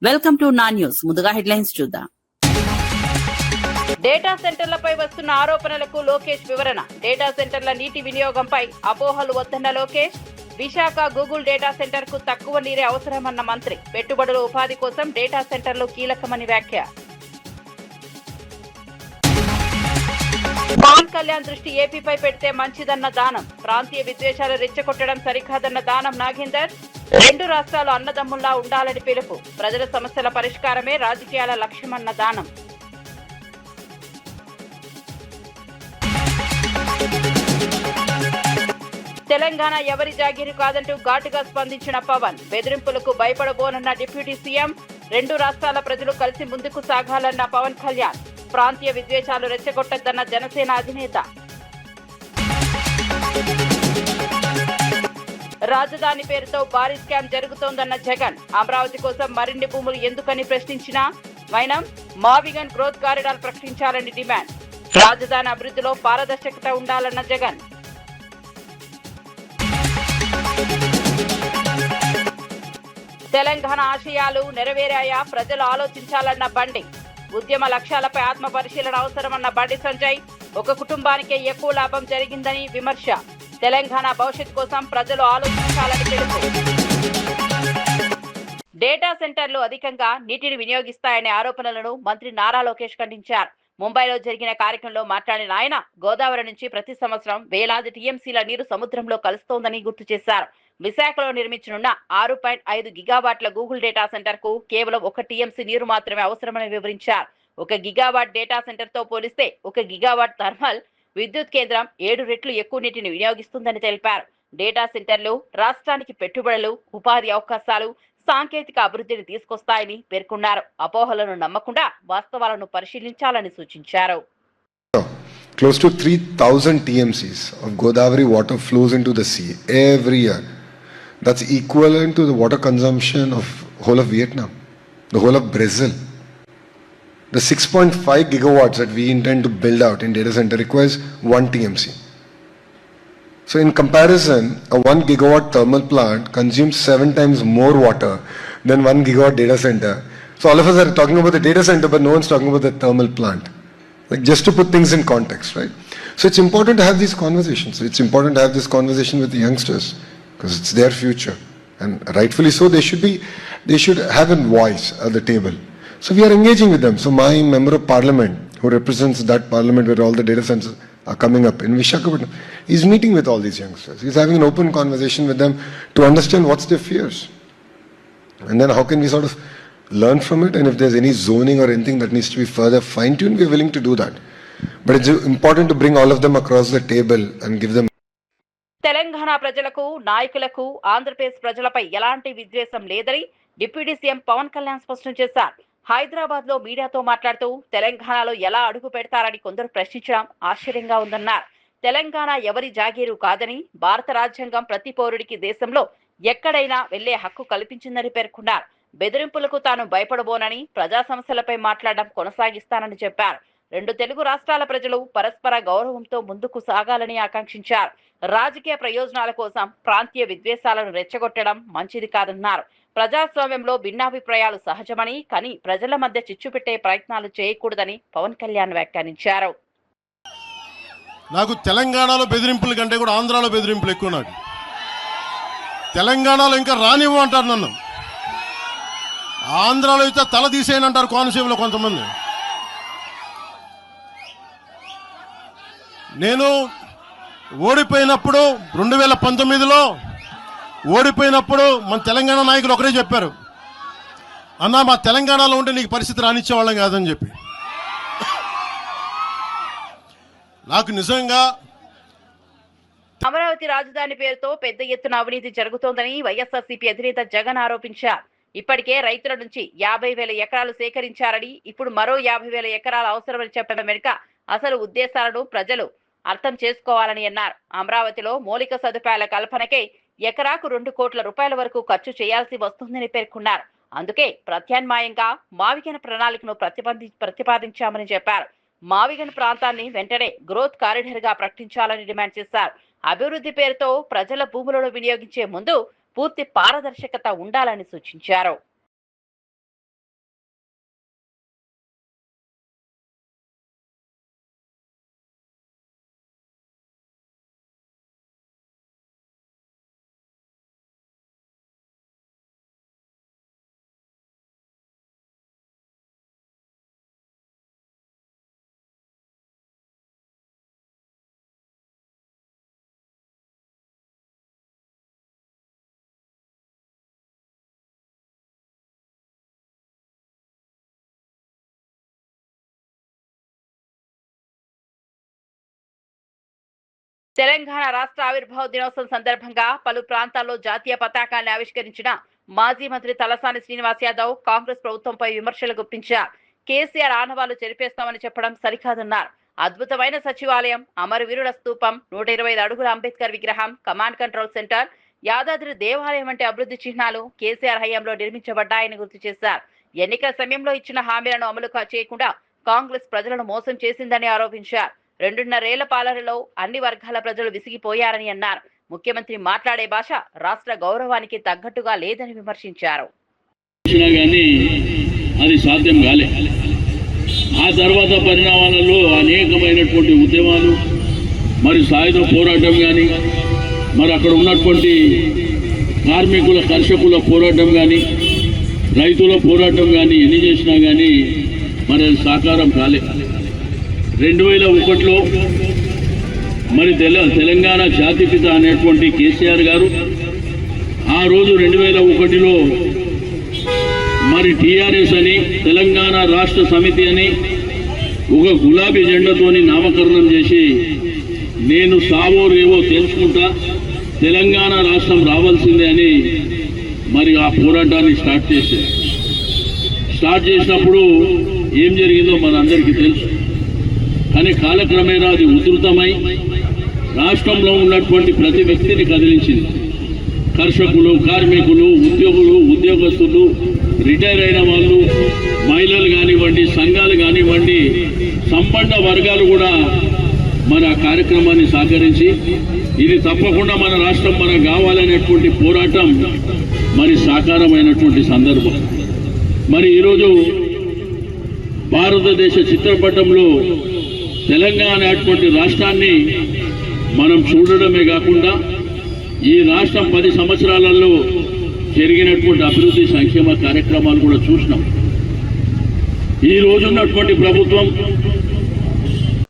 Welcome to నా news. ముందుగా headlines చూద్దాం. డేటా సెంటర్లపై వస్తున్న ఆరోపణలకు లోకేష్ వివరణ. డేటా సెంటర్ల నీటి వినియోగంపై అపోహలు వద్దన్న Lokesh. Visakha Google data centre కు తక్కువ నీరే అవసరమన్న మంత్రి. పెట్టుబడుల ఉపాధి కోసం డేటా సెంటర్లు కీలకమని వ్యాఖ్య. పవన్ కళ్యాణ్ దృష్టి ఏపీపై పెడితే మంచిదన్న దానం. ప్రాంతీయ విద్వేషాలు రెచ్చగొట్టడం సరికాదన్న దానం నాగేందర్. రెండు రాష్ట్రాలు అన్నదమ్ముల్లా ఉండాలని పిలుపు. ప్రజల సమస్యల పరిష్కారమే రాజకీయాల లక్ష్యమన్న దానం. తెలంగాణ ఎవరి జాగీరు కాదంటూ ఘాటుగా స్పందించిన పవన్. బెదిరింపులకు భయపడబోనన్న డిప్యూటీ సీఎం. రెండు రాష్ట్రాల ప్రజలు కలిసి ముందుకు సాగాలన్న పవన్ కళ్యాణ్. ప్రాంతీయ విద్వేషాలు రెచ్చగొట్టద్దన్న జనసేన అధినేత. రాజధాని పేరుతో భారీ స్కామ్ జరుగుతోందన్న జగన్. అమరావతి కోసం మరిన్ని భూములు ఎందుకని ప్రశ్నించినా వైనం. మావిగన్ గ్రోత్ కారిడార్ ప్రకటించాలని డిమాండ్. రాజధాని అభివృద్ధిలో పారదర్శకత ఉండాలన్న జగన్. తెలంగాణ ఆశయాలు నెరవేరాయా, ప్రజలు ఆలోచించాలన్న బండి. ఉద్యమ లక్ష్యాలపై ఆత్మ పరిశీలన అవసరమన్న బండి సంజయ్. ఒక కుటుంబానికే ఎక్కువ లాభం జరిగిందని విమర్శ. తెలంగాణ భవిష్యత్ కోసం ప్రజలు ఆలోచించాలని పిలుపు. డేటా సెంటర్లు అధికంగా నీటిని వినియోగిస్తాయనే ఆరోపణలను మంత్రి నారా లోకేష్ ఖండించారు. ముంబైలో జరిగిన కార్యక్రమంలో మాట్లాడిన ఆయన గోదావరి నుంచి ప్రతి సంవత్సరం వేలాది టీఎంసీల నీరు సముద్రంలో కలుస్తోందని గుర్తు చేశారు. విశాఖలో నిర్మించనున్న 6.5 గిగావాట్ల గూగుల్ డేటా సెంటర్ కు కేవలం 1 టీఎంసీ నీరు మాత్రమే అవసరమని వివరించారు. 1 గిగావాట్ డేటా సెంటర్ తో పోలిస్తే 1 గిగావాట్ థర్మల్ విద్యుత్ కేంద్రం 7 రెట్లు ఎక్కువ నీటిని వినియోగిస్తుందని తెలిపారు. డేటా సెంటర్లు రాష్ట్రానికి పెట్టుబడులు, ఉపాధి అవకాశాలు, సాంకేతిక అభివృద్ధిని తీసుకొస్తాయని పేర్కొన్నారు. అపోహలను నమ్మకుండా వాస్తవాలను పరిశీలించాలని సూచించారు. Close to 3,000 TMCs of Godavari water flows into the sea every year. That's equivalent to the water consumption of whole of Vietnam, the whole of Brazil. The 6.5 gigawatts that we intend to build out in data center requires 1 TMC. So in comparison, a 1 gigawatt thermal plant consumes 7 times more water than 1 gigawatt data center. So all of us are talking about the data center, but no one's talking about the thermal plant. Like, just to put things in context, right? So it's important to have these conversations. It's important to have this conversation with the youngsters because it's their future, and rightfully so. They should have a voice at the table. So we are engaging with them. So my member of parliament, who represents that parliament where all the data centers are coming up in Visakhapatnam, is meeting with all these youngsters. He's having an open conversation with them to understand what's their fears, and then how can we sort of learn from it, and if there's any zoning or anything that needs to be further fine-tuned, we're willing to do that. But it's important to bring all of them across the table and give them. Telangana ప్రజలకు, నాయకులకు ఆంధ్రప్రదేశ్ ప్రజలపై ఎలాంటి విద్వేషం లేదని deputy CM Pawan Kalyan స్పష్టం చేశారు. హైదరాబాద్ లో మీడియాతో మాట్లాడుతూ తెలంగాణలో ఎలా అడుగు పెడతారని కొందరు ప్రశ్నించడం ఆశ్చర్యంగా ఉందన్నారు. తెలంగాణ ఎవరి జాగీరు కాదని, భారత రాజ్యాంగం ప్రతి పౌరుడికి దేశంలో ఎక్కడైనా వెళ్లే హక్కు కల్పించిందని పేర్కొన్నారు. బెదిరింపులకు తాను భయపడబోనని, ప్రజా సమస్యలపై మాట్లాడడం కొనసాగిస్తానని చెప్పారు. రెండు తెలుగు రాష్ట్రాల ప్రజలు పరస్పర గౌరవంతో ముందుకు సాగాలని ఆకాంక్షించారు. రాజకీయ ప్రయోజనాల కోసం ప్రాంతీయ విద్వేషాలను రెచ్చగొట్టడం మంచిది కాదన్నారు. ప్రజాస్వామ్యంలో భిన్నాభిప్రాయాలు సహజమని, కానీ ప్రజల మధ్య చిచ్చు పెట్టే ప్రయత్నాలు చేయకూడదని పవన్ కళ్యాణ్ వ్యాఖ్యానించారు. నాకు తెలంగాణలో బెదిరింపుల కంటే కూడా ఆంధ్రాలో బెదిరింపులు ఎక్కువ. నాకు తెలంగాణలో ఇంకా రానివ్వు అంటారు నన్ను. ఆంధ్రాలో అయితే తల తీసేయనంటారు కోనసీమలో కొంతమంది. నేను ఓడిపోయినప్పుడు 2019లో ఓడిపోయినప్పుడు మన తెలంగాణ నాయకులు ఒకరే చెప్పారు, అన్నా మా తెలంగాణలో ఉంటే నీకు పరిస్థితి రానిచ్చేవాళ్ళం కాదని చెప్పి. నాకు నిజంగా అమరావతి రాజధాని పేరుతో పెద్ద ఎత్తున అవినీతి జరుగుతోందని వైఎస్ఆర్సీపీ అధినేత జగన్ ఆరోపించారు. ఇప్పటికే రైతుల నుంచి 50,000 ఎకరాలు సేకరించారని, ఇప్పుడు మరో 50,000 ఎకరాలు అవసరమని చెప్పడం వెనుక అసలు ఉద్దేశాలను ప్రజలు అర్థం చేసుకోవాలని అన్నారు. అమరావతిలో మౌలిక సదుపాయాల కల్పనకే ఎకరాకు 2 కోట్ల రూపాయల వరకు ఖర్చు చేయాల్సి వస్తుందని పేర్కొన్నారు. అందుకే ప్రత్యామ్నాయంగా మావిగన్ ప్రణాళికను ప్రతిపాదించామని చెప్పారు. మావిగన్ ప్రాంతాన్ని వెంటనే గ్రోత్ కారిడార్ గా ప్రకటించాలని డిమాండ్ చేశారు. అభివృద్ధి పేరుతో ప్రజల భూములను వినియోగించే ముందు పూర్తి పారదర్శకత ఉండాలని సూచించారు. తెలంగాణ రాష్ట్ర ఆవిర్భావ దినోత్సవం సందర్భంగా పలు ప్రాంతాల్లో జాతీయ పతాకాన్ని ఆవిష్కరించిన మాజీ మంత్రి తలసాని శ్రీనివాస్ యాదవ్ కాంగ్రెస్ ప్రభుత్వంపై విమర్శలు గుప్పించారు. కేసీఆర్ ఆనవాళ్లు చెరిపేస్తామని చెప్పడం సరికాదన్నారు. అద్భుతమైన సచివాలయం, అమరవీరుల స్తూపం, 125 అడుగుల అంబేద్కర్ విగ్రహం, కమాండ్ కంట్రోల్ సెంటర్, యాదాద్రి దేవాలయం వంటి అభివృద్ధి చిహ్నాలు కేసీఆర్ హయాంలో నిర్మించబడ్డాయని గుర్తు చేశారు. ఎన్నికల సమయంలో ఇచ్చిన హామీలను అమలు చేయకుండా కాంగ్రెస్ ప్రజలను మోసం చేసిందని ఆరోపించారు. 2.5 ఏళ్ల పాలనలో అన్ని వర్గాల ప్రజలు విసిగిపోయారని అన్నారు. ముఖ్యమంత్రి మాట్లాడే భాష రాష్ట్ర గౌరవానికి తగ్గట్టుగా లేదని విమర్శించారు. అది సాధ్యం కాలే. ఆ తర్వాత పరిణామాలలో అనేకమైనటువంటి ఉద్యమాలు, మరి సాయుధ పోరాటం కానీ, మరి అక్కడ ఉన్నటువంటి కార్మికుల కర్షకుల పోరాటం కానీ, రైతుల పోరాటం కానీ ఎన్ని చేసినా కానీ మరి అది సాకారం కాలే. 2001లో మరి తెలంగాణ జాతిపిత అనేటువంటి కేసీఆర్ గారు ఆ రోజు 2001లో మరి టీఆర్ఎస్ అని, తెలంగాణ రాష్ట్ర సమితి అని ఒక గులాబీ జెండాతోని నామకరణం చేసి నేను సావో రేవో తెలుసుకుంటా, తెలంగాణ రాష్ట్రం రావాల్సిందే అని మరి ఆ పోరాటాన్ని స్టార్ట్ చేసినప్పుడు ఏం జరిగిందో మనందరికీ తెలుసు. కానీ కాలక్రమేణా అది ఉధృతమై రాష్ట్రంలో ఉన్నటువంటి ప్రతి వ్యక్తిని కదిలించింది. కర్షకులు, కార్మికులు, ఉద్యోగులు, ఉద్యోగస్తులు, రిటైర్ అయిన వాళ్ళు, మహిళలు కానివ్వండి, సంఘాలు కానివ్వండి, సంపన్న వర్గాలు కూడా మన కార్యక్రమాన్ని సహకరించి ఇది తప్పకుండా మన రాష్ట్రం మనకు కావాలనేటువంటి పోరాటం మరి సాకారమైనటువంటి సందర్భం. మరి ఈరోజు భారతదేశ చిత్రపటంలో తెలంగాణ అటువంటి రాష్ట్రాన్ని మనం చూడడమే కాకుండా ఈ రాష్ట్రం 10 సంవత్సరాలలో జరిగినటువంటి అభివృద్ధి సంక్షేమ కార్యక్రమాలు కూడా చూసినాం. ఈ రోజున్నటువంటి ప్రభుత్వం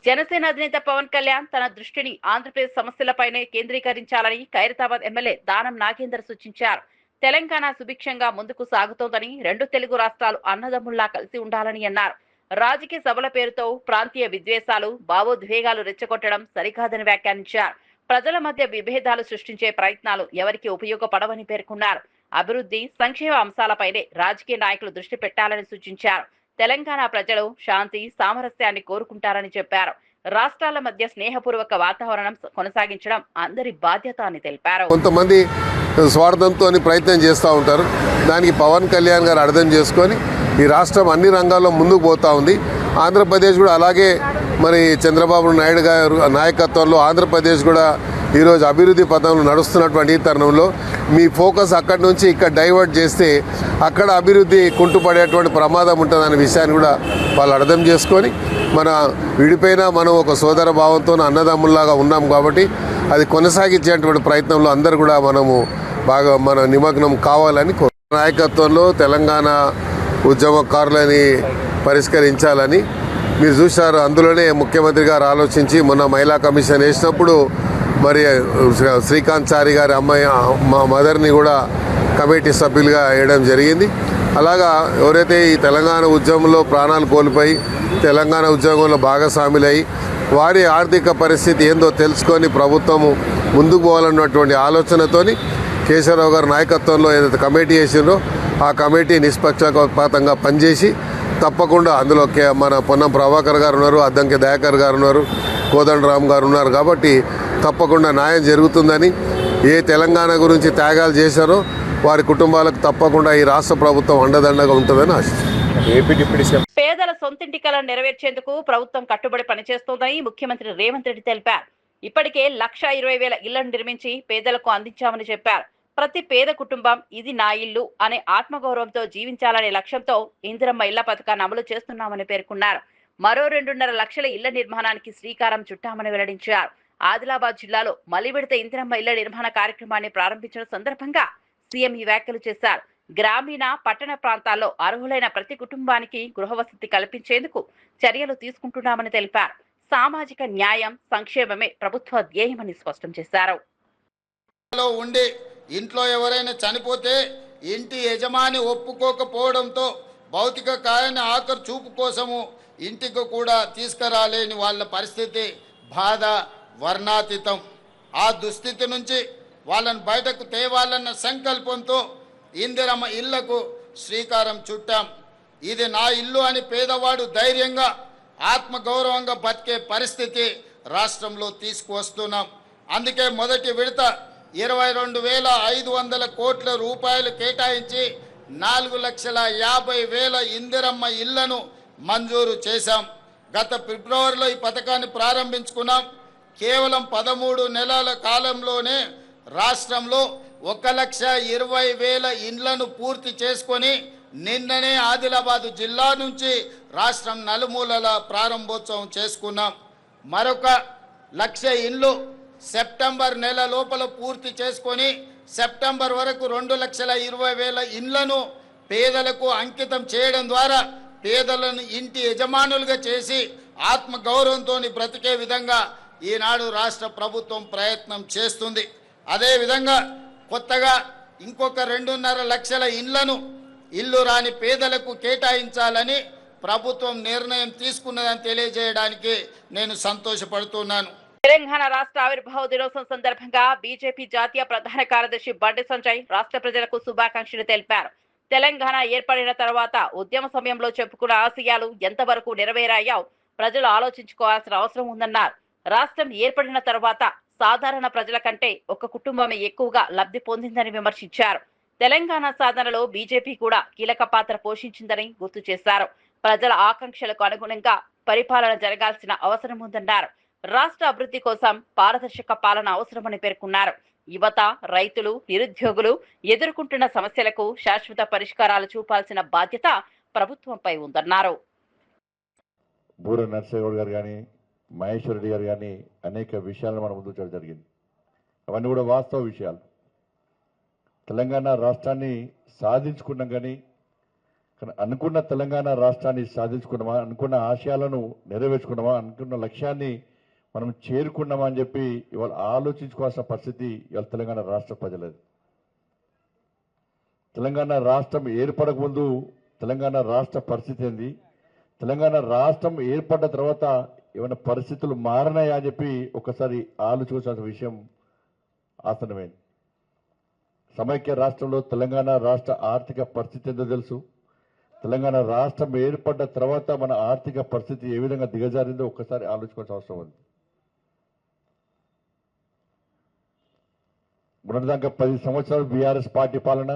జనసేన అధినేత పవన్ కళ్యాణ్ తన దృష్టిని ఆంధ్రప్రదేశ్ సమస్యలపైనే కేంద్రీకరించాలని ఖైరతాబాద్ ఎమ్మెల్యే దానం నాగేందర్ సూచించారు. తెలంగాణ సుభిక్షంగా ముందుకు సాగుతోందని, 2 తెలుగు రాష్ట్రాలు అన్నదమ్ముల్లా కలిసి ఉండాలని అన్నారు. రాజకీయ సభల పేరుతో ప్రాంతీయ విద్వేషాలు, భావోద్వేగాలు రెచ్చగొట్టడం సరికాదని వ్యాఖ్యానించారు. ప్రజల మధ్య విభేదాలు సృష్టించే ప్రయత్నాలు ఎవరికి ఉపయోగపడవని పేర్కొన్నారు. అభివృద్ధి, సంక్షేమ అంశాలపైనే రాజకీయ నాయకులు దృష్టి పెట్టాలని సూచించారు. తెలంగాణ ప్రజలు శాంతి, సామరస్యాన్ని కోరుకుంటారని చెప్పారు. రాష్ట్రాల మధ్య స్నేహపూర్వక వాతావరణం కొనసాగించడం అందరి బాధ్యత అని తెలిపారు. కొంతమంది స్వార్థంతో ప్రయత్నం చేస్తూ ఉంటారు. దానికి పవన్ కళ్యాణ్ గారు అర్థం చేసుకొని ఈ రాష్ట్రం అన్ని రంగాల్లో ముందుకు పోతూ ఉంది. ఆంధ్రప్రదేశ్ కూడా అలాగే మరి చంద్రబాబు నాయుడు గారు నాయకత్వంలో ఆంధ్రప్రదేశ్ కూడా ఈరోజు అభివృద్ధి పథంలో నడుస్తున్నటువంటి ఈ తరుణంలో మీ ఫోకస్ అక్కడి నుంచి ఇక్కడ డైవర్ట్ చేస్తే అక్కడ అభివృద్ధి కుంటుపడేటువంటి ప్రమాదం ఉంటుందనే విషయాన్ని కూడా వాళ్ళు అర్థం చేసుకొని మన విడిపోయినా మనం ఒక సోదర భావంతో అన్నదమ్ముల్లాగా ఉన్నాం కాబట్టి అది కొనసాగించేటువంటి ప్రయత్నంలో అందరూ కూడా మనము బాగా మన నిమగ్నం కావాలని నాయకత్వంలో తెలంగాణ ఉద్యమకారులని పరిష్కరించాలని మీరు చూశారు. అందులోనే ముఖ్యమంత్రి గారు ఆలోచించి మొన్న మహిళా కమిషన్ వేసినప్పుడు మరి శ్రీకాంత్ చారి గారి అమ్మాయి మా మదర్ని కూడా కమిటీ సభ్యులుగా వేయడం జరిగింది. అలాగా ఎవరైతే ఈ తెలంగాణ ఉద్యమంలో ప్రాణాలు కోల్పోయి తెలంగాణ ఉద్యమంలో భాగస్వాములై వారి ఆర్థిక పరిస్థితి ఏందో తెలుసుకొని ప్రభుత్వము ముందుకు పోవాలన్నటువంటి ఆలోచనతోని కేశవరావు గారి నాయకత్వంలో ఏదైతే కమిటీ వేసిందో ఆ కమిటీ నిష్పక్షపాతంగా పనిచేసి తప్పకుండా అందులో మన పొన్నం ప్రభాకర్ గారు ఉన్నారు, అద్దంకి దయాకర్ గారు ఉన్నారు, కోదండరామ్ గారు ఉన్నారు. కాబట్టి తప్పకుండా న్యాయం జరుగుతుందని, ఏ తెలంగాణ గురించి త్యాగాలు చేశారో వారి కుటుంబాలకు తప్పకుండా ఈ రాష్ట్ర ప్రభుత్వం అండదండగా ఉంటుందని ఆశిస్తున్నాను. పేదల సొంతింటి కలను నెరవేర్చేందుకు ప్రభుత్వం కట్టుబడి పనిచేస్తోందని ముఖ్యమంత్రి రేవంత్ రెడ్డి తెలిపారు. ఇప్పటికే 1,20,000 ఇళ్లను నిర్మించి పేదలకు అందించామని చెప్పారు. ప్రతి పేద కుటుంబం ఇది నా ఇల్లు అనే ఆత్మగౌరవంతో జీవించాలనే లక్ష్యంతో ఇందిరమ్మ ఇళ్ల పథకాన్ని అమలు చేస్తున్నామని పేర్కొన్నారు. మరో 2.5 లక్షల ఇళ్ల నిర్మాణానికి శ్రీకారం చుట్టామని వెల్లడించారు. ఆదిలాబాద్ జిల్లాలో మలి విడత ఇందిరమ్మ ఇళ్ల నిర్మాణ కార్యక్రమాన్ని ప్రారంభించిన సందర్భంగా సీఎం ఈ వ్యాఖ్యలు చేశారు. గ్రామీణ, పట్టణ ప్రాంతాల్లో అర్హులైన ప్రతి కుటుంబానికి గృహవసతి కల్పించేందుకు చర్యలు తీసుకుంటున్నామని తెలిపారు. సామాజిక న్యాయం, సంక్షేమమే ప్రభుత్వ ధ్యేయమని స్పష్టం చేశారు. ఇంట్లో ఎవరైనా చనిపోతే ఇంటి యజమాని ఒప్పుకోకపోవడంతో భౌతిక కాయాన్ని ఆఖరి చూపు కోసము ఇంటికి కూడా తీసుకురాలేని వాళ్ళ పరిస్థితి బాధ వర్ణాతీతం. ఆ దుస్థితి నుంచి వాళ్ళని బయటకు తేవాలన్న సంకల్పంతో ఇందిరమ్మ ఇళ్లకు శ్రీకారం చుట్టాం. ఇది నా ఇల్లు అని పేదవాడు ధైర్యంగా ఆత్మగౌరవంగా బతికే పరిస్థితి రాష్ట్రంలో తీసుకువస్తున్నాం. అందుకే మొదటి విడత 22,500 కోట్ల రూపాయలు కేటాయించి 4,50,000 ఇందిరమ్మ ఇళ్లను మంజూరు చేశాం. గత ఫిబ్రవరిలో ఈ పథకాన్ని ప్రారంభించుకున్నాం. కేవలం 13 నెలల కాలంలోనే రాష్ట్రంలో 1,20,000 ఇండ్లను పూర్తి చేసుకొని నిన్ననే ఆదిలాబాద్ జిల్లా నుంచి రాష్ట్రం నలుమూలల ప్రారంభోత్సవం చేసుకున్నాం. మరొక 1,00,000 ఇండ్లు సెప్టెంబర్ నెల లోపల పూర్తి చేసుకొని సెప్టెంబర్ వరకు 2,20,000 ఇండ్లను పేదలకు అంకితం చేయడం ద్వారా పేదలను ఇంటి యజమానులుగా చేసి ఆత్మగౌరవంతో బ్రతికే విధంగా ఈనాడు రాష్ట్ర ప్రభుత్వం ప్రయత్నం చేస్తుంది. అదేవిధంగా కొత్తగా ఇంకొక 2.5 లక్షల ఇండ్లను ఇల్లు రాని పేదలకు కేటాయించాలని ప్రభుత్వం నిర్ణయం తీసుకున్నదని తెలియజేయడానికి నేను సంతోషపడుతున్నాను. తెలంగాణ రాష్ట్ర ఆవిర్భావ దినోత్సవం సందర్భంగా బీజేపీ జాతీయ ప్రధాన కార్యదర్శి బండి సంజయ్ రాష్ట్ర ప్రజలకు శుభాకాంక్షలు తెలిపారు. తెలంగాణ ఏర్పడిన తర్వాత ఉద్యమ సమయంలో చెప్పుకున్న ఆశయాలు ఎంతవరకు నెరవేరాయో ప్రజలు ఆలోచించుకోవాల్సిన అవసరం ఉందన్నారు. రాష్ట్రం ఏర్పడిన తర్వాత సాధారణ ప్రజల కంటే ఒక కుటుంబమే ఎక్కువగా లబ్ధి పొందిందని విమర్శించారు. తెలంగాణ సాధనలో బీజేపీ కూడా కీలక పాత్ర పోషించిందని గుర్తు చేశారు. ప్రజల ఆకాంక్షలకు అనుగుణంగా పరిపాలన జరగాల్సిన అవసరం ఉందన్నారు. రాష్ట్ర అభివృద్ధి కోసం పారదర్శక పాలన అవసరమని పేర్కొన్నారు. యువత, రైతులు, నిరుద్యోగులు ఎదుర్కొంటున్న సమస్యలకు శాశ్వత పరిష్కారాలు చూపాల్సిన బాధ్యత ప్రభుత్వంపై ఉందన్నారు. బూర నర్సగౌడ్ గారు కానీ, మహేశ్వర్ రెడ్డి గారు కానీ అనేక విషయాలను మనం ముందుకు చేయడం జరిగింది. అవన్నీ కూడా వాస్తవ విషయాలు. తెలంగాణ రాష్ట్రాన్ని సాధించుకున్నాం కానీ అనుకున్న తెలంగాణ రాష్ట్రాన్ని సాధించుకున్నామా, అనుకున్న ఆశయాలను నెరవేర్చుకున్నామా, అనుకున్న లక్ష్యాన్ని మనం చేరుకున్నామా అని చెప్పి ఇవాళ ఆలోచించుకోవాల్సిన పరిస్థితి ఇవాళ తెలంగాణ రాష్ట్ర ప్రజలది. తెలంగాణ రాష్ట్రం ఏర్పడక ముందు తెలంగాణ రాష్ట్ర పరిస్థితి ఏంది, తెలంగాణ రాష్ట్రం ఏర్పడ్డ తర్వాత ఏమైనా పరిస్థితులు మారినాయా అని చెప్పి ఒకసారి ఆలోచించాల్సిన విషయం ఆసనమైంది. సమైక్య రాష్ట్రంలో తెలంగాణ రాష్ట్ర ఆర్థిక పరిస్థితి ఏందో తెలుసు. తెలంగాణ రాష్ట్రం ఏర్పడ్డ తర్వాత మన ఆర్థిక పరిస్థితి ఏ విధంగా దిగజారిందో ఒక్కసారి ఆలోచించాల్సిన అవసరం ఉంది. మొన్నటిదాకా 10 సంవత్సరాలు బీఆర్ఎస్ పార్టీ పాలన,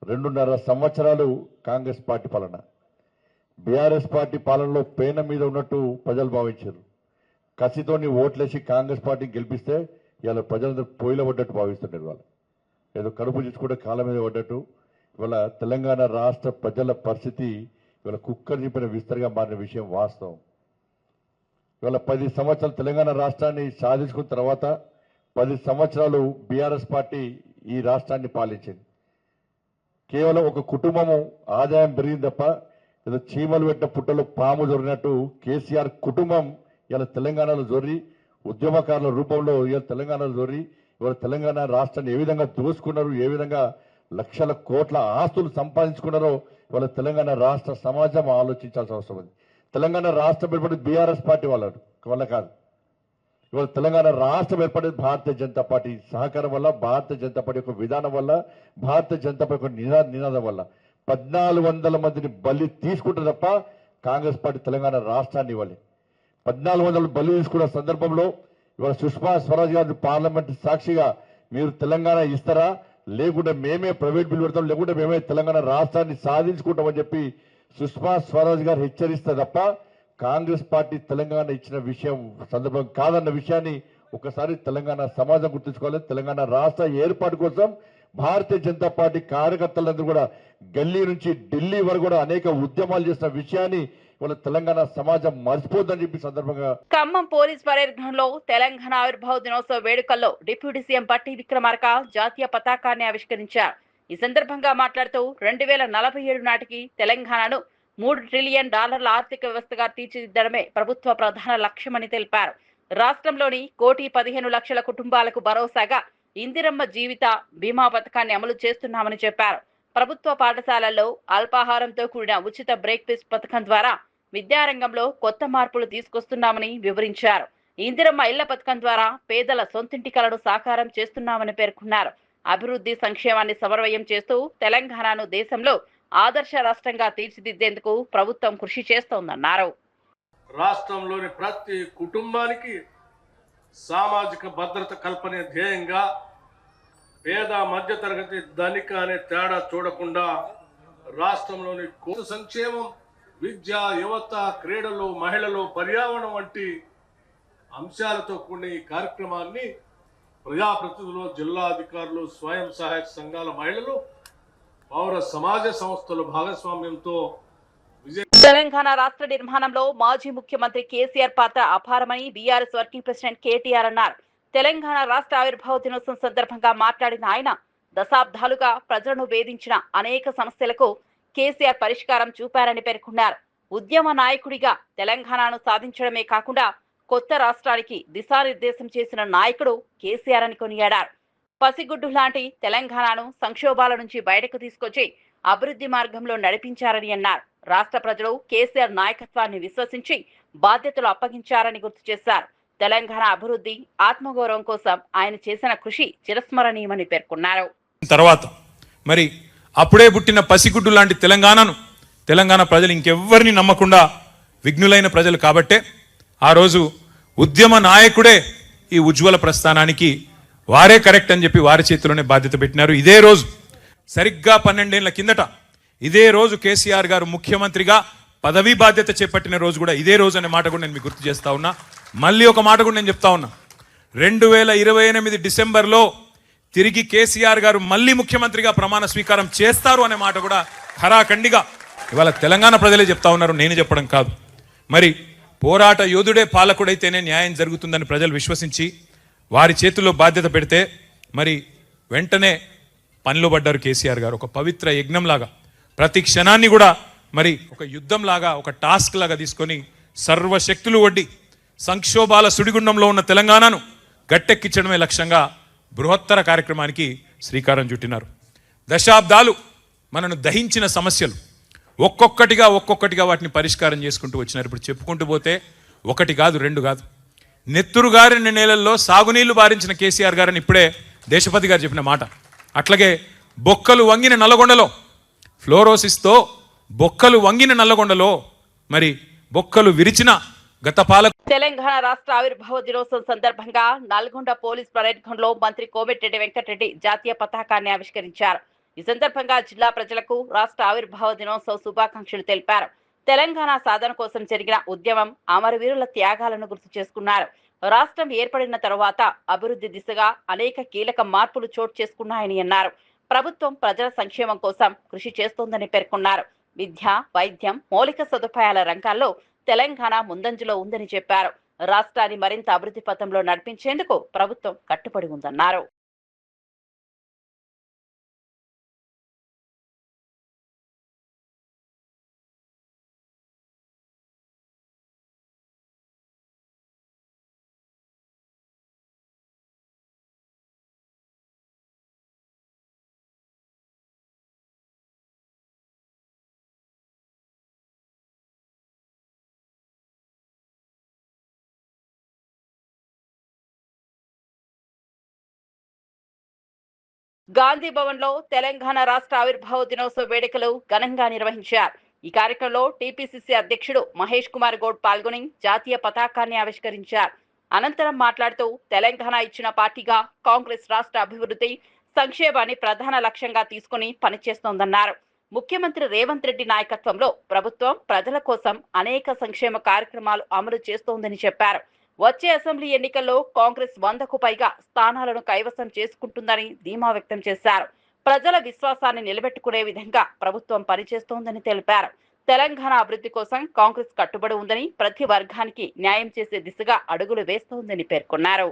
2.5 సంవత్సరాలు కాంగ్రెస్ పార్టీ పాలన. బీఆర్ఎస్ పార్టీ పాలనలో పేన మీద ఉన్నట్టు ప్రజలు భావించారు. కసితోని ఓట్లేసి కాంగ్రెస్ పార్టీని గెలిపిస్తే ఇవాళ ప్రజలందరూ పొయ్యిలో పడ్డట్టు భావిస్తుంటారు. వాళ్ళు ఏదో కడుపు తీసుకుంటే కాళ్ళ మీద పడ్డట్టు ఇవాళ తెలంగాణ రాష్ట్ర ప్రజల పరిస్థితి ఇవాళ కుక్కర్ చింపిన విస్తరగా మారిన విషయం వాస్తవం. ఇవాళ 10 సంవత్సరాలు తెలంగాణ రాష్ట్రాన్ని సాధించుకున్న తర్వాత 10 సంవత్సరాలు బీఆర్ఎస్ పార్టీ ఈ రాష్ట్రాన్ని పాలించింది. కేవలం ఒక కుటుంబము ఆదాయం పెరిగింది తప్ప ఏదో చీమలు పెట్టిన పుట్టలో పాము జొరినట్టు కేసీఆర్ కుటుంబం ఇలా తెలంగాణలో జొర్రి ఉద్యమకారుల రూపంలో ఇలా తెలంగాణలో జొర్రి ఇవాళ తెలంగాణ రాష్ట్రాన్ని ఏ విధంగా దోసుకున్నారు, ఏ విధంగా లక్షల కోట్ల ఆస్తులు సంపాదించుకున్నారో ఇవాళ తెలంగాణ రాష్ట్ర సమాజం ఆలోచించాల్సిన అవసరం ఉంది. తెలంగాణ రాష్ట్రం ఏర్పడింది బీఆర్ఎస్ పార్టీ వల్ల కాదు. ఇవాళ తెలంగాణ రాష్ట్రం ఏర్పడేది భారతీయ జనతా పార్టీ సహకారం వల్ల, భారతీయ జనతా పార్టీ యొక్క విధానం వల్ల, భారతీయ జనతా పార్టీ యొక్క నినాదం వల్ల. 1400 మందిని బలి తీసుకుంటే తప్ప కాంగ్రెస్ పార్టీ తెలంగాణ రాష్ట్రాన్ని ఇవ్వాలి. 1400 బలి తీసుకున్న సందర్భంలో ఇవాళ సుష్మా స్వరాజ్ గారు పార్లమెంట్ సాక్షిగా మీరు తెలంగాణ ఇస్తారా, లేకుంటే మేమే ప్రైవేట్ బిల్ పెడతాం, లేకుంటే మేమే తెలంగాణ రాష్ట్రాన్ని సాధించుకుంటామని చెప్పి సుష్మా స్వరాజ్ గారు హెచ్చరిస్తే తప్ప కాంగ్రెస్ పార్టీ తెలంగాణ ఇచ్చిన విషయం సందర్భం కాదన్న విషయాన్ని ఒకసారి తెలంగాణ సమాజం గుర్తుంచుకోవాలి. తెలంగాణ రాష్ట్ర ఏర్పాటు కోసం భారతీయ జనతా పార్టీ కార్యకర్తలందరూ కూడా గల్లీ నుంచి ఢిల్లీ వరకు కూడా అనేక ఉద్యమాలు చేసిన విషయాన్ని ఇవాళ తెలంగాణ సమాజం మర్చిపోద్దని చెప్పి సందర్భంగా ఖమ్మం పోలీస్ పరేడ్ గ్రౌండ్లో తెలంగాణ ఆవిర్భావ దినోత్సవ వేడుకల్లో డిప్యూటీ సీఎం బట్టి విక్రమార్క జాతీయ పతాకాన్ని ఆవిష్కరించారు. ఈ సందర్భంగా మాట్లాడుతూ 2047 నాటికి తెలంగాణను $3 ట్రిలియన్ ఆర్థిక వ్యవస్థగా తీర్చిదిద్దడమే ప్రభుత్వ ప్రధాన లక్ష్యమని తెలిపారు. రాష్ట్రంలోని 1,15,00,000 కుటుంబాలకు భరోసాగా ఇందిరమ్మ జీవిత బీమా పథకాన్ని అమలు చేస్తున్నామని చెప్పారు. ప్రభుత్వ పాఠశాలల్లో అల్పాహారంతో కూడిన ఉచిత బ్రేక్ఫాస్ట్ పథకం ద్వారా విద్యారంగంలో కొత్త మార్పులు తీసుకొస్తున్నామని వివరించారు. ఇందిరమ్మ ఇళ్ల పథకం ద్వారా పేదల సొంతింటి కలను సాకారం చేస్తున్నామని పేర్కొన్నారు. అభివృద్ధి సంక్షేమాన్ని సమన్వయం చేస్తూ తెలంగాణను దేశంలో ఆదర్శ రాష్ట్రంగా తీర్చిదిద్దేందుకు ప్రభుత్వం కృషి చేస్తోందన్నారు. రాష్ట్రంలోని ప్రతి కుటుంబానికి సామాజిక భద్రత కల్పనే ధ్యేయంగా పేద మధ్యతరగతి ధనిక అనే తేడా చూడకుండా రాష్ట్రంలోని సంక్షేమం, విద్య, యువత, క్రీడలు, మహిళలు, పర్యావరణం వంటి అంశాలతో కూడిన ఈ కార్యక్రమాన్ని ప్రజాప్రతినిధులు, జిల్లా అధికారులు, స్వయం సహాయక సంఘాల మహిళలు, పౌర సమాజ సంస్థల భాగస్వామ్యంతో తెలంగాణ రాష్ట్ర నిర్మాణంలో మాజీ ముఖ్యమంత్రి కేసీఆర్ పాత్ర అపారమని బీఆర్ఎస్ వర్కింగ్ ప్రెసిడెంట్ కేటీఆర్ అన్నారు. తెలంగాణ రాష్ట్ర ఆవిర్భావ దినోత్సవం సందర్భంగా మాట్లాడిన ఆయన దశాబ్దాలుగా ప్రజలను వేధించిన అనేక సమస్యలకు కేసీఆర్ పరిష్కారం చూపారని పేర్కొన్నారు. ఉద్యమ నాయకుడిగా తెలంగాణను సాధించడమే కాకుండా కొత్త రాష్ట్రానికి దిశానిర్దేశం చేసిన నాయకుడు కేసీఆర్ అని కొనియాడారు. పసిగుడ్డు లాంటి తెలంగాణను సంక్షోభాల నుంచి బయటకు తీసుకొచ్చి అభివృద్ధి మార్గంలో నడిపించారని అన్నారు. రాష్ట్ర ప్రజలు కేసీఆర్ నాయకత్వాన్ని విశ్వసించి బాధ్యతలు అప్పగించారని గుర్తు చేశారు. తెలంగాణ అభివృద్ధి, ఆత్మగౌరవం కోసం ఆయన చేసిన కృషి చిరస్మరణీయమని పేర్కొన్నారు. తర్వాత మరి అప్పుడే పుట్టిన పసిగుడ్డు లాంటి తెలంగాణ ప్రజలు ఇంకెవ్వరిని నమ్మకుండా విఘ్నులైన ప్రజలు కాబట్టే ఆ రోజు ఉద్యమ నాయకుడే ఈ ఉజ్వల ప్రస్థానానికి వారే కరెక్ట్ అని చెప్పి వారి చేతిలోనే బాధ్యత పెట్టినారు. ఇదే రోజు సరిగ్గా 12 ఏళ్ల కిందట ఇదే రోజు కేసీఆర్ గారు ముఖ్యమంత్రిగా పదవీ బాధ్యత చేపట్టిన రోజు కూడా ఇదే రోజు అనే మాట కూడా నేను మీకు గుర్తు చేస్తా ఉన్నా. మళ్ళీ ఒక మాట కూడా నేను చెప్తా ఉన్నా, 2028 డిసెంబర్లో తిరిగి కేసీఆర్ గారు మళ్ళీ ముఖ్యమంత్రిగా ప్రమాణ స్వీకారం చేస్తారు అనే మాట కూడా ఖరాఖండిగా ఇవాళ తెలంగాణ ప్రజలే చెప్తా ఉన్నారు, నేను చెప్పడం కాదు. మరి పోరాట యోధుడే పాలకుడైతేనే న్యాయం జరుగుతుందని ప్రజలు విశ్వసించి వారి చేతుల్లో బాధ్యత పెడితే మరి వెంటనే పనిలో పడ్డారు కేసీఆర్ గారు. ఒక పవిత్ర యజ్ఞంలాగా ప్రతి క్షణాన్ని కూడా మరి ఒక యుద్ధంలాగా, ఒక టాస్క్ లాగా తీసుకొని సర్వశక్తులు ఒడ్డి సంక్షోభాల సుడిగుండంలో ఉన్న తెలంగాణను గట్టెక్కించడమే లక్ష్యంగా బృహత్తర కార్యక్రమానికి శ్రీకారం చుట్టినారు. దశాబ్దాలు మనను దహించిన సమస్యలు ఒక్కొక్కటిగా వాటిని పరిష్కారం చేసుకుంటూ వచ్చినారు. ఇప్పుడు చెప్పుకుంటూ పోతే 1 కాదు 2 కాదు, నెత్తురు గారిన నేలల్లో సాగునీళ్లు బారించిన కేసీఆర్ గారని ఇప్పుడే దేశపతి గారు చెప్పిన మాట. అట్లాగే బొక్కలు వంగిన నల్లగొండలో ఫ్లోరోసిస్తో బొక్కలు వంగిన నల్లగొండలో మరి బొక్కలు విరిచిన గత పాలక. తెలంగాణ రాష్ట్ర ఆవిర్భావ దినోత్సవం సందర్భంగా నల్గొండ పోలీస్ పరేడ్ గ్రౌండ్ లో మంత్రి కోమటిరెడ్డి వెంకటరెడ్డి జాతీయ పతాకాన్ని ఆవిష్కరించారు. ఈ సందర్భంగా జిల్లా ప్రజలకు రాష్ట్ర ఆవిర్భావ దినోత్సవ శుభాకాంక్షలు తెలిపారు. తెలంగాణ సాధన కోసం జరిగిన ఉద్యమం, అమరవీరుల త్యాగాలను గుర్తు చేసుకున్నారు. రాష్ట్రం ఏర్పడిన తరువాత అభివృద్ధి దిశగా అనేక కీలక మార్పులు చోటు చేసుకున్నాయని అన్నారు. ప్రభుత్వం ప్రజల సంక్షేమం కోసం కృషి చేస్తోందని పేర్కొన్నారు. విద్య, వైద్యం, మౌలిక సదుపాయాల రంగాల్లో తెలంగాణ ముందంజలో ఉందని చెప్పారు. రాష్ట్రాన్ని మరింత అభివృద్ధి పథంలో నడిపించేందుకు ప్రభుత్వం కట్టుబడి ఉందన్నారు. గాంధీ భవన్ లో తెలంగాణ రాష్ట్ర ఆవిర్భావ దినోత్సవ వేడుకలు ఘనంగా నిర్వహించారు. ఈ కార్యక్రమంలో టీపీసీసీ అధ్యక్షుడు మహేష్ కుమార్ గౌడ్ పాల్గొని జాతీయ పతాకాన్ని ఆవిష్కరించారు. అనంతరం మాట్లాడుతూ తెలంగాణ ఇచ్చిన పార్టీగా కాంగ్రెస్ రాష్ట్ర అభివృద్ధి, సంక్షేమాన్ని ప్రధాన లక్ష్యంగా తీసుకుని పనిచేస్తోందన్నారు. ముఖ్యమంత్రి రేవంత్ రెడ్డి నాయకత్వంలో ప్రభుత్వం ప్రజల కోసం అనేక సంక్షేమ కార్యక్రమాలు అమలు చేస్తోందని చెప్పారు. వచ్చే అసెంబ్లీ ఎన్నికల్లో కాంగ్రెస్ 100కు పైగా స్థానాలను కైవసం చేసుకుంటుందని ధీమా వ్యక్తం చేశారు. ప్రజల విశ్వాసాన్ని నిలబెట్టుకునే విధంగా ప్రభుత్వం పనిచేస్తోందని తెలిపారు. తెలంగాణ అభివృద్ధి కోసం కాంగ్రెస్ కట్టుబడి ఉందని, ప్రతి వర్గానికి న్యాయం చేసే దిశగా అడుగులు వేస్తోందని పేర్కొన్నారు.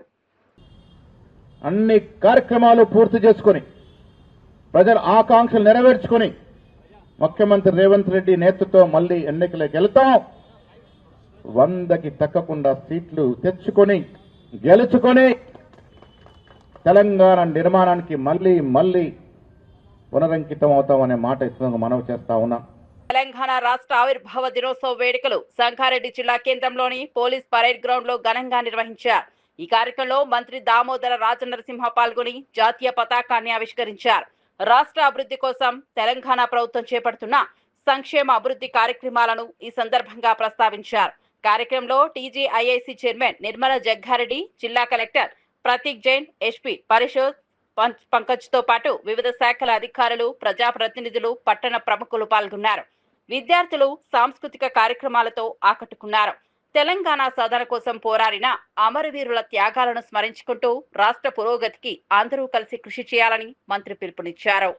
అన్ని కార్యక్రమాలు పూర్తి చేసుకుని ప్రజల ఆకాంక్షలు నెరవేర్చుకుని ముఖ్యమంత్రి రేవంత్ రెడ్డి నేతృత్వం మళ్ళీ ఎన్నికలకు వెళ్తాం. 100కి తగ్గకుండా సీట్లు తెచ్చుకొని గెలుచుకొని తెలంగాణ నిర్మాణానికి మళ్ళీ పునరంకితం అవుతామనే మాట ఇస్తున్న మనవి చేస్తా ఉన్నా. తెలంగాణ రాష్ట్ర ఆవిర్భావ దినోత్సవ వేడుకలు సంగారెడ్డి జిల్లా కేంద్రంలోని పోలీస్ పరేడ్ గ్రౌండ్ లో ఘనంగా నిర్వహించారు. ఈ కార్యక్రమంలో మంత్రి దామోదర రాజనరసింహ పాల్గొని జాతీయ పతాకాన్ని ఆవిష్కరించారు. రాష్ట్ర అభివృద్ధి కోసం తెలంగాణ ప్రభుత్వం చేపడుతున్న సంక్షేమ అభివృద్ధి కార్యక్రమాలను ఈ సందర్భంగా ప్రస్తావించారు. కార్యక్రమంలో టీజీఐఐసి చైర్మన్ నిర్మల జగ్గారెడ్డి, జిల్లా కలెక్టర్ ప్రతీక్ జైన్, ఎస్పీ పరిషత్ పంకజ్ తో పాటు వివిధ శాఖల అధికారులు, ప్రజాప్రతినిధులు, పట్టణ ప్రముఖులు పాల్గొన్నారు. విద్యార్థులు సాంస్కృతిక కార్యక్రమాలతో ఆకట్టుకున్నారు. తెలంగాణ సాధన కోసం పోరాడిన అమరవీరుల త్యాగాలను స్మరించుకుంటూ రాష్ట్ర పురోగతికి అందరూ కలిసి కృషి చేయాలని మంత్రి పిలుపునిచ్చారు.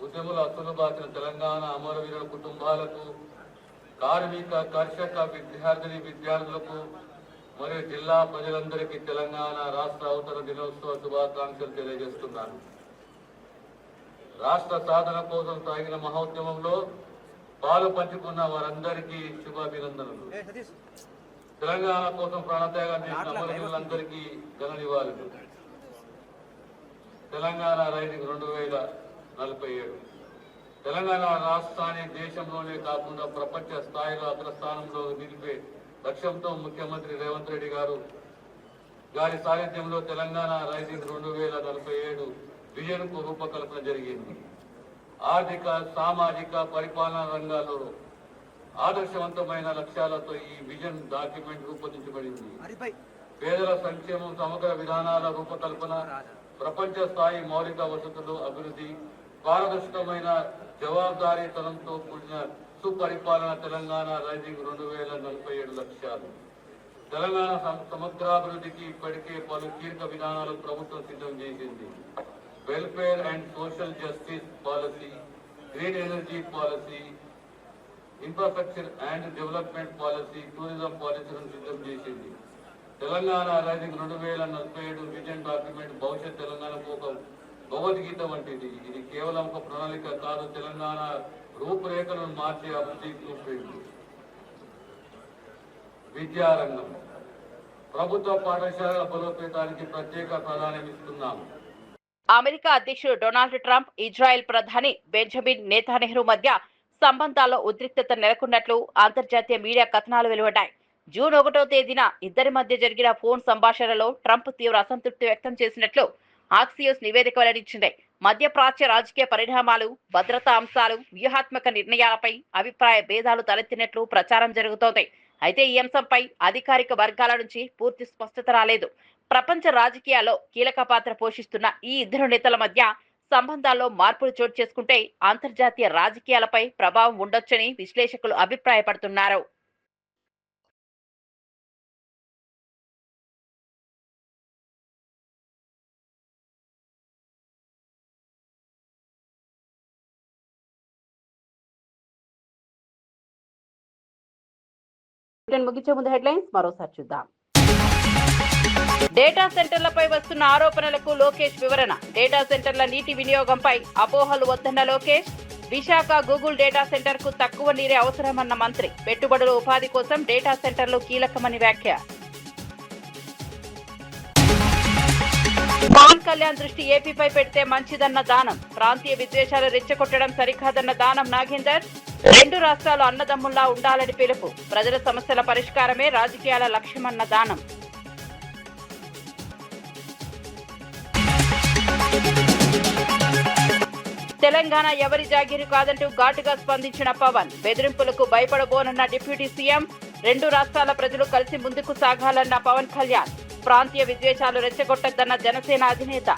ఉద్యముల అతులు బాసిన తెలంగాణ అమరవీరుల కుటుంబాలకు, కార్మిక, కర్షక, విద్యార్థులకు మరియు జిల్లా ప్రజలందరికీ తెలంగాణ రాష్ట్ర అవతరణ దినోత్సవ శుభాకాంక్షలు తెలియజేస్తున్నాను. రాష్ట్ర సాధన కోసం సాగిన మహోద్యమంలో పాలు పంచుకున్న వారందరికీ శుభాభినందనలు. తెలంగాణ కోసం ప్రాణత్యాగం చేసిన అమరవీరులందరికీ ఘన నివాళులు. తెలంగాణ రైజింగ్ 2047 తెలంగాణ రాష్ట్రాన్ని దేశంలోనే కాకుండా ప్రపంచ స్థాయిలో అగ్రస్థానంలో నిలిపే లక్ష్యంతో ముఖ్యమంత్రి రేవంత్ రెడ్డి గారి సారథ్యంలో తెలంగాణ రైజింగ్ 2047 విజన్ కు రూపకల్పన జరిగింది. ఆర్థిక, సామాజిక, పరిపాలనా రంగాల్లో ఆదర్శవంతమైన లక్ష్యాలతో ఈ విజన్ డాక్యుమెంట్ రూపొందించబడింది. పేదల సంక్షేమం, సమగ్ర విధానాల రూపకల్పన, ప్రపంచ స్థాయి మౌలిక వసతులు అభివృద్ధి, పారదర్శకమైన జవాబుదారీతనంతో కూడిన సుపరిపాలన తెలంగాణ రైజింగ్ 2047 లక్ష్యాలు. తెలంగాణ సమగ్రాభివృద్ధికి ఇప్పటికే పలు కీలక విధానాలు ప్రభుత్వం సిద్ధం చేసింది. Welfare and social justice policy, green energy policy, infrastructure and development policy, tourism పాలసీలను సిద్ధం చేసింది. తెలంగాణ రైజింగ్ 2047 విజన్ డాక్యుమెంట్ భవిష్యత్ తెలంగాణకు ఒక భగవద్గీత వంటిది. ఇది కేవలం ఒక ప్రణాళిక కాదు, తెలంగాణ రూపురేఖలను మార్చే అభివృద్ధి చూపింది. విద్యారంగం, ప్రభుత్వ పాఠశాలల బలోపేతానికి ప్రత్యేక ప్రాధాన్యం ఇస్తున్నాము. అమెరికా అధ్యక్షుడు డొనాల్డ్ ట్రంప్, ఇజ్రాయెల్ ప్రధాని బెంజమిన్ నెతన్యాహు మధ్య సంబంధాల్లో ఉద్రిక్తత నెలకొన్నట్లు అంతర్జాతీయ మీడియా కథనాలు వెలువడ్డాయి. జూన్ 1వ తేదీన ఇద్దరి మధ్య జరిగిన ఫోన్ సంభాషణలో ట్రంప్ తీవ్ర అసంతృప్తి వ్యక్తం చేసినట్లు ఆక్సియోస్ నివేదిక వెల్లడించింది. మధ్యప్రాచ్య రాజకీయ పరిణామాలు, భద్రతా అంశాలు, వ్యూహాత్మక నిర్ణయాలపై అభిప్రాయ భేదాలు తలెత్తినట్లు ప్రచారం జరుగుతోంది. అయితే ఈ అంశంపై అధికారిక వర్గాల నుంచి పూర్తి స్పష్టత రాలేదు. ప్రపంచ రాజకీయాల్లో కీలక పాత్ర పోషిస్తున్న ఈ ఇద్దరు నేతల మధ్య సంబంధాల్లో మార్పులు చోటు చేసుకుంటే అంతర్జాతీయ రాజకీయాలపై ప్రభావం ఉండొచ్చని విశ్లేషకులు అభిప్రాయపడుతున్నారు. ముగించే ముందు హెడ్లైన్స్ మరోసారి చూద్దాం. డేటా సెంటర్లపై వస్తున్న ఆరోపణలకు లోకేష్ వివరణ. డేటా సెంటర్ల నీటి వినియోగంపై అపోహలు వద్దన్న Lokesh. Visakha Google data centre కు తక్కువ నీరే అవసరమన్న మంత్రి. పెట్టుబడుల ఉపాధి కోసం డేటా సెంటర్లు కీలకమని వ్యాఖ్య. పవన్ కళ్యాణ్ దృష్టి ఏపీపై పెడితే మంచిదన్న దానం. ప్రాంతీయ విద్వేషాలు రెచ్చగొట్టడం సరికాదన్న దానం నాగేందర్. 2 రాష్ట్రాలు అన్నదమ్ముల్లా ఉండాలని పిలుపు. ప్రజల సమస్యల పరిష్కారమే రాజకీయాల లక్ష్యమన్న దానం. తెలంగాణ ఎవరి జాగీరు కాదంటూ ఘాటుగా స్పందించిన పవన్. బెదిరింపులకు భయపడబోనన్న డిప్యూటీ సీఎం. 2 రాష్ట్రాల ప్రజలు కలిసి ముందుకు సాగాలన్న పవన్ కళ్యాణ్. ప్రాంతీయ విద్వేషాలు రెచ్చగొట్టద్దన్న జనసేన అధినేత.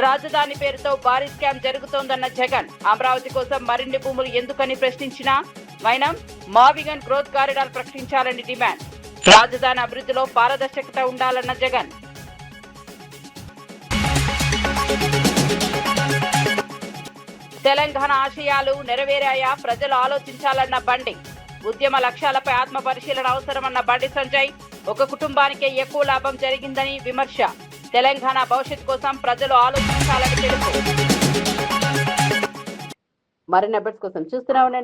రాజధాని పేరుతో భారీ స్కామ్ జరుగుతోందన్న జగన్. అమరావతి కోసం మరిన్ని భూములు ఎందుకని ప్రశ్నించినా మైనం. మావిగన్ గ్రోత్ కారిడార్ ప్రకటించాలని డిమాండ్. రాజధాని అభివృద్ధిలో పారదర్శకత ఉండాలన్న జగన్. తెలంగాణ ఆశయాలు నెరవేరాయా, ప్రజలు ఆలోచించాలన్న బండి. ఉద్యమ లక్ష్యాలపై ఆత్మ పరిశీలన అవసరమన్న బండి సంజయ్. ఒక కుటుంబానికే ఎక్కువ లాభం జరిగిందని విమర్శ. తెలంగాణ భవిష్యత్ కోసం ప్రజలు ఆలోచించాలని పిలుపు. మరిన్ని అప్డేట్స్ కోసం చూస్తూనే ఉండండి.